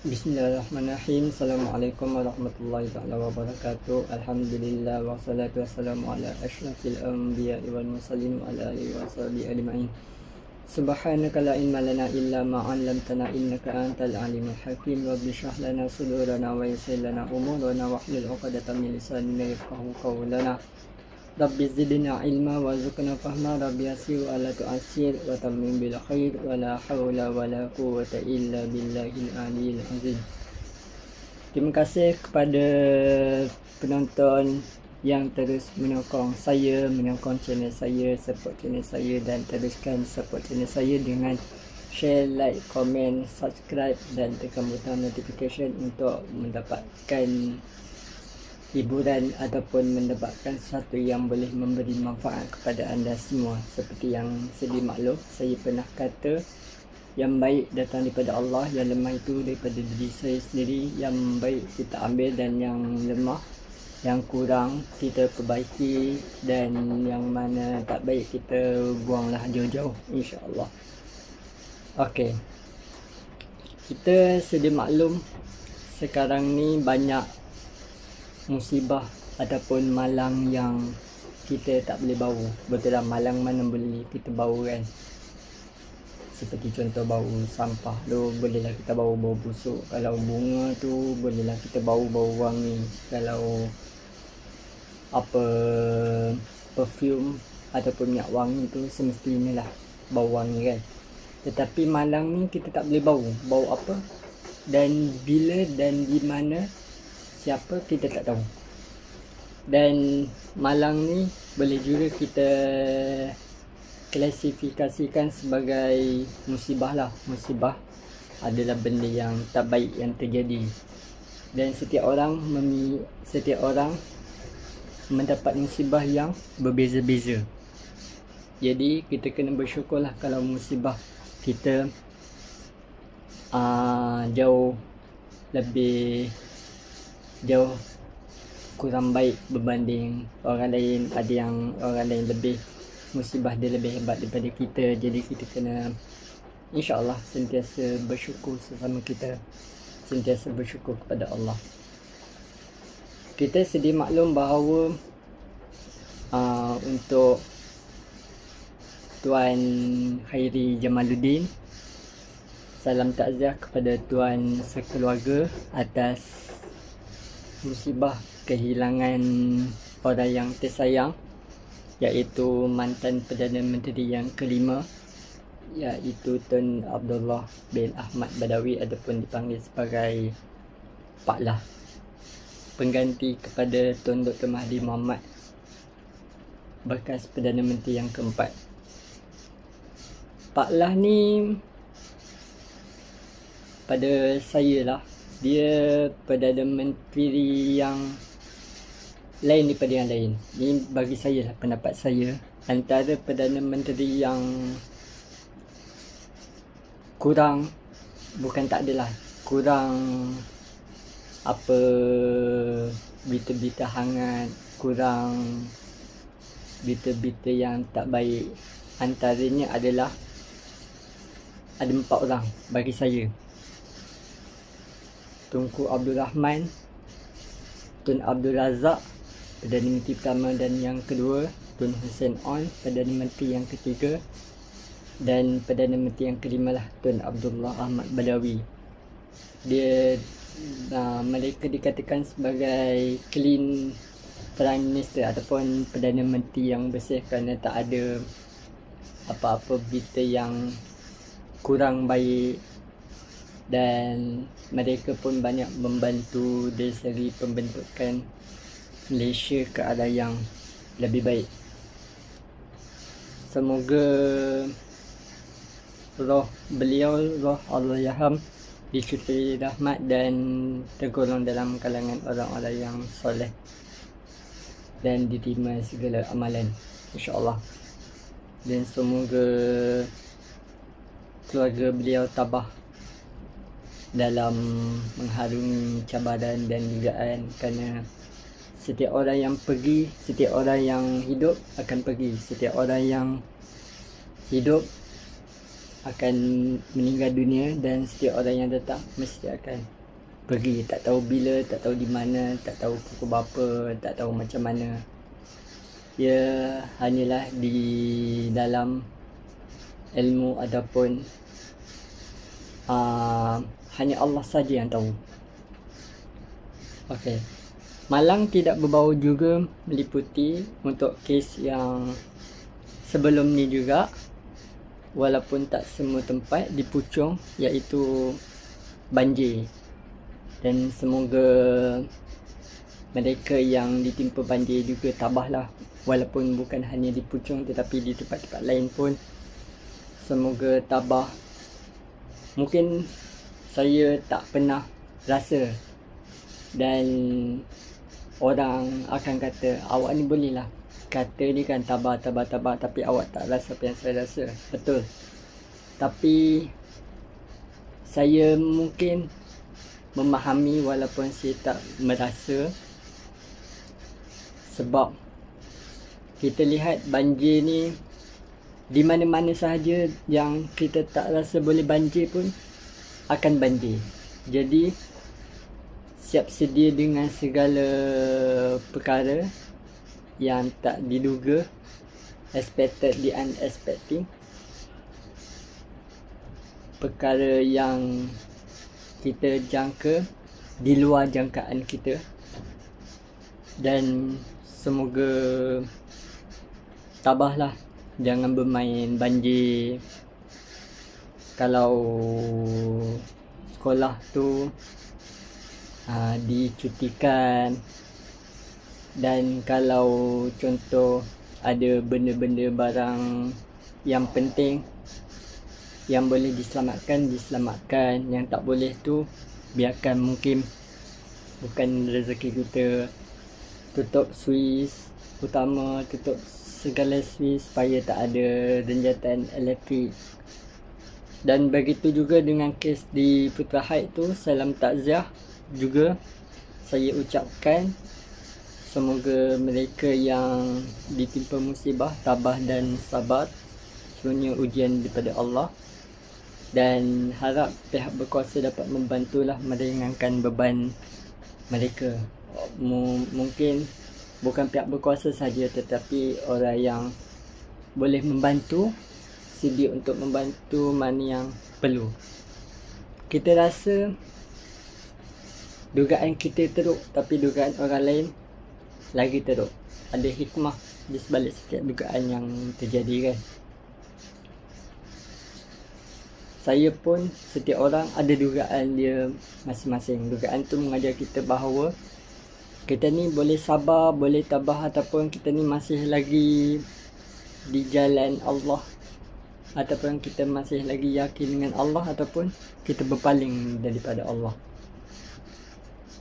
Bismillahirrahmanirrahim. Assalamualaikum warahmatullahi wabarakatuh. Alhamdulillah wassalatu wassalamu ala asyrafil anbiya wal mursalin wa ala alihi washabihi ajma'in. Subhanaka la ilma lana illa ma 'allamtana innaka antal alimul hakim. Rabbi shrah lana sudurana wa yassir lana umurana wahlul 'uqdatam min lisani yafqahu qawlana. Rabbi zidna ilma warzuqna fahma. Rabbi yassir wa la tu'assir wa tammim bil khair wa la hawla wa la quwwata illa billahil aliyyil azim. Terima kasih kepada penonton yang terus menyokong saya, menyokong channel saya, support channel saya, dan teruskan support channel saya dengan share, like, komen, subscribe dan tekan butang notification untuk mendapatkan hiburan ataupun mendapatkan sesuatu yang boleh memberi manfaat kepada anda semua. Seperti yang sedia maklum, saya pernah kata yang baik datang daripada Allah, yang lemah itu daripada diri saya sendiri. Yang baik kita ambil dan yang lemah, yang kurang kita perbaiki, dan yang mana tak baik kita buanglah jauh-jauh, insya-Allah. Okey. Kita sedia maklum sekarang ni banyak musibah ataupun malang yang kita tak boleh bau. Betul lah, malang mana boleh kita bau kan. Seperti contoh bau sampah tu, bolehlah kita bau bau busuk. Kalau bunga tu, bolehlah kita bau bau wangi. Kalau apa perfume ataupun minyak wangi tu semestinya lah bau wangi kan. Tetapi malang ni kita tak boleh bau. Bau apa dan bila dan di mana, siapa kita tak tahu. Dan malang ni boleh juga kita klasifikasikan sebagai musibah lah. Musibah adalah benda yang tak baik yang terjadi. Dan setiap orang mendapat musibah yang berbeza-beza. Jadi kita kena bersyukurlah kalau musibah kita jauh kurang baik berbanding orang lain. Ada yang orang lain lebih, musibah dia lebih hebat daripada kita. Jadi kita kena insya-Allah sentiasa bersyukur sesama kita, sentiasa bersyukur kepada Allah. Kita sedia maklum bahawa untuk Tuan Khairi Jamaluddin, salam takziah kepada tuan sekeluarga atas musibah kehilangan orang yang tersayang, iaitu mantan Perdana Menteri yang kelima, iaitu Tun Abdullah bin Ahmad Badawi ataupun dipanggil sebagai Pak Lah, pengganti kepada Tun Dr. Mahathir Mohamad, bekas Perdana Menteri yang keempat. Pak Lah ni pada saya lah, dia Perdana Menteri yang lain daripada yang lain. Ini bagi saya lah, pendapat saya, antara Perdana Menteri yang kurang, bukan tak adalah, kurang apa berita-berita hangat, kurang berita-berita yang tak baik. Antaranya adalah ada 4 orang bagi saya: Tunku Abdul Rahman, Tun Abdul Razak, Perdana Menteri pertama dan yang kedua, Tun Hussein On, Perdana Menteri yang ketiga, dan Perdana Menteri yang kelima lah, Tun Abdullah Ahmad Badawi. Mereka dikatakan sebagai clean Prime Minister ataupun Perdana Menteri yang bersih, kerana tak ada apa-apa berita yang kurang baik. Dan mereka pun banyak membantu dari segi pembentukan Malaysia ke arah yang lebih baik. Semoga roh beliau, roh Allahyarham, dicurahkan rahmat dan tergolong dalam kalangan orang-orang yang soleh dan diterima segala amalan, insya-Allah. Dan semoga keluarga beliau tabah dalam mengharungi cabaran dan dugaan, kerana setiap orang yang pergi, setiap orang yang hidup akan pergi. Setiap orang yang hidup akan meninggal dunia, dan setiap orang yang datang mesti akan pergi. Tak tahu bila, tak tahu di mana, tak tahu pukul berapa, tak tahu macam mana. Ia hanyalah di dalam ilmu ataupun hanya Allah saja yang tahu. Okey. Malang tidak berbau juga meliputi untuk kes yang sebelum ni juga, walaupun tak semua tempat di Puchong, iaitu banjir. Dan semoga mereka yang ditimpa banjir juga tabahlah, walaupun bukan hanya di Puchong tetapi di tempat-tempat lain pun semoga tabah. Mungkin saya tak pernah rasa, dan orang akan kata awak ni bolehlah kata ni kan tabah, tapi awak tak rasa apa yang saya rasa. Betul. Tapi saya mungkin memahami walaupun saya tak merasa, sebab kita lihat banjir ni di mana-mana sahaja yang kita tak rasa boleh banjir pun akan banjir. Jadi siap sedia dengan segala perkara yang tak diduga, expected the unexpected, perkara yang kita jangka di luar jangkaan kita. Dan semoga tabahlah, jangan bermain banjir. Kalau sekolah tu dicutikan, dan kalau contoh ada benda-benda barang yang penting yang boleh diselamatkan, yang tak boleh tu biarkan. Mungkin bukan rezeki kita. Tutup suis utama, tutup segala suis supaya tak ada renjatan elektrik. Dan begitu juga dengan kes di Putra Heights tu, salam takziah juga saya ucapkan. Semoga mereka yang ditimpa musibah tabah dan sabar, semuanya ujian daripada Allah. Dan harap pihak berkuasa dapat membantulah meringankan beban mereka. Mungkin bukan pihak berkuasa saja, tetapi orang yang boleh membantu, sedia untuk membantu mana yang perlu. Kita rasa dugaan kita teruk, tapi dugaan orang lain lagi teruk. Ada hikmah di sebalik setiap dugaan yang terjadi kan. Saya pun, setiap orang ada dugaan dia masing-masing. Dugaan tu mengajar kita bahawa kita ni boleh sabar, boleh tabah, ataupun kita ni masih lagi di jalan Allah, ataupun kita masih lagi yakin dengan Allah, ataupun kita berpaling daripada Allah.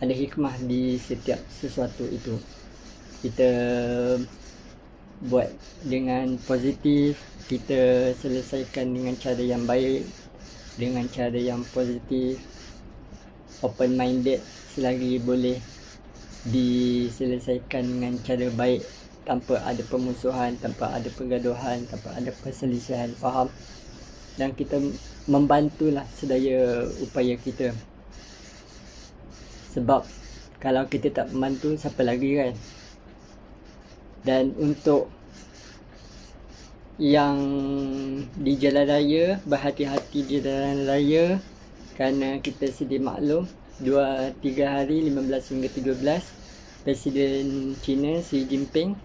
Ada hikmah di setiap sesuatu itu. Kita buat dengan positif, kita selesaikan dengan cara yang baik, dengan cara yang positif, open minded, selagi boleh diselesaikan dengan cara baik, tanpa ada permusuhan, tanpa ada pergaduhan, tanpa ada perselisihan faham. Dan kita membantulah sedaya upaya kita. Sebab kalau kita tak membantu, siapa lagi kan? Dan untuk yang di jalan raya, berhati-hati di jalan raya, kerana kita sedia maklum 2-3 hari 15 hingga 13 Presiden China Xi Jinping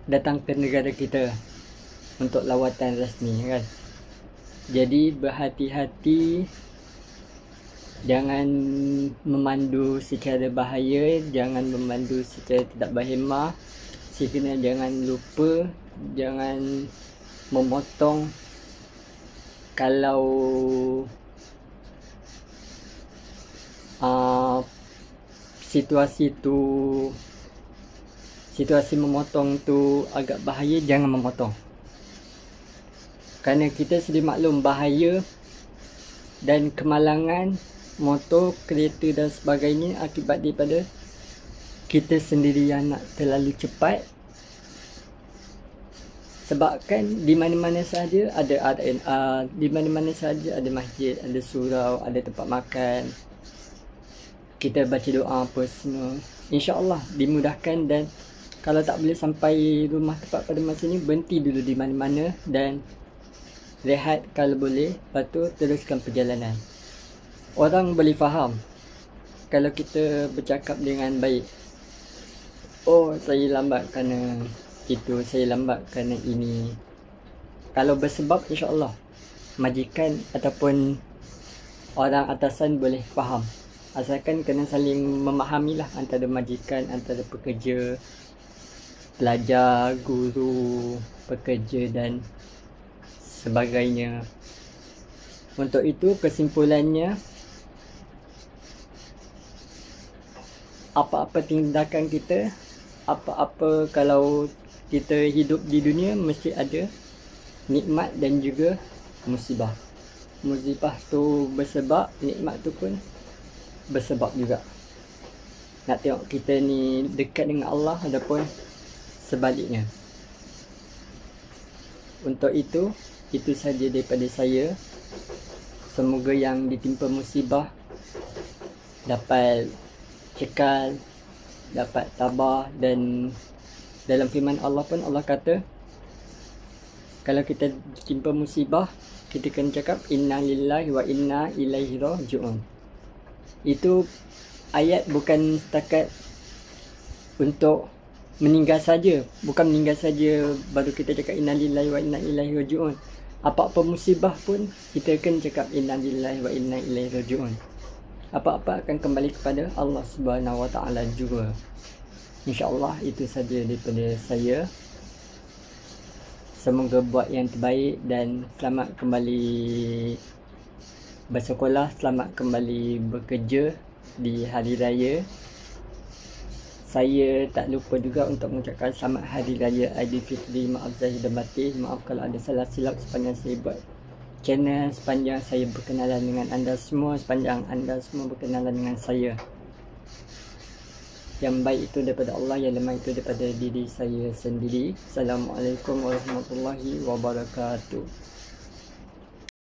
datang ke negara kita untuk lawatan rasmi kan. Jadi berhati-hati, jangan memandu secara bahaya, jangan memandu secara tidak berhemah. Sekiranya jangan lupa, jangan memotong kalau situasi memotong tu agak bahaya, jangan memotong. Kerana kita sedia maklum bahaya dan kemalangan motor, kereta dan sebagainya akibat daripada kita sendiri yang nak terlalu cepat, Sebab kan di mana-mana saja ada RNR, di mana-mana saja ada masjid, ada surau, ada tempat makan. Kita baca doa apa semua. InsyaAllah dimudahkan, dan kalau tak boleh sampai rumah tepat pada masa ni, berhenti dulu di mana-mana dan rehat kalau boleh. Lepas tu teruskan perjalanan. Orang boleh faham kalau kita bercakap dengan baik. Oh, saya lambat kerana itu, saya lambat kerana ini. Kalau bersebab, insyaAllah majikan ataupun orang atasan boleh faham. Asalkan kena saling memahami lah, antara majikan, antara pekerja, pelajar, guru, pekerja dan sebagainya. Untuk itu kesimpulannya, apa-apa tindakan kita, apa-apa kalau kita hidup di dunia, mesti ada nikmat dan juga musibah. Musibah tu bersebab, nikmat tu pun bersebab juga. Nak tengok kita ni dekat dengan Allah ataupun sebaliknya. Untuk itu saja daripada saya. Semoga yang ditimpa musibah dapat kekal, dapat tabah. Dan dalam firman Allah pun Allah kata, kalau kita ditimpa musibah, kita kena cakap inna lillahi wa inna ilaihi raji'un. Itu ayat bukan setakat untuk meninggal saja, bukan meninggal saja baru kita cakap inna lillahi wa inna ilaihi raji'un. Apa-apa musibah pun kita kena cakap inna lillahi wa inna ilaihi raji'un. Apa-apa akan kembali kepada Allah Subhanahu wa taala juga. InsyaAllah itu saja daripada saya. Semoga buat yang terbaik dan selamat kembali bersekolah, selamat kembali bekerja di hari raya. Saya tak lupa juga untuk mengucapkan selamat hari raya Aidilfitri. Maaf zahir dan batin, maaf kalau ada salah silap sepanjang saya buat channel, sepanjang saya berkenalan dengan anda semua, sepanjang anda semua berkenalan dengan saya. Yang baik itu daripada Allah, yang lemah itu daripada diri saya sendiri. Assalamualaikum warahmatullahi wabarakatuh.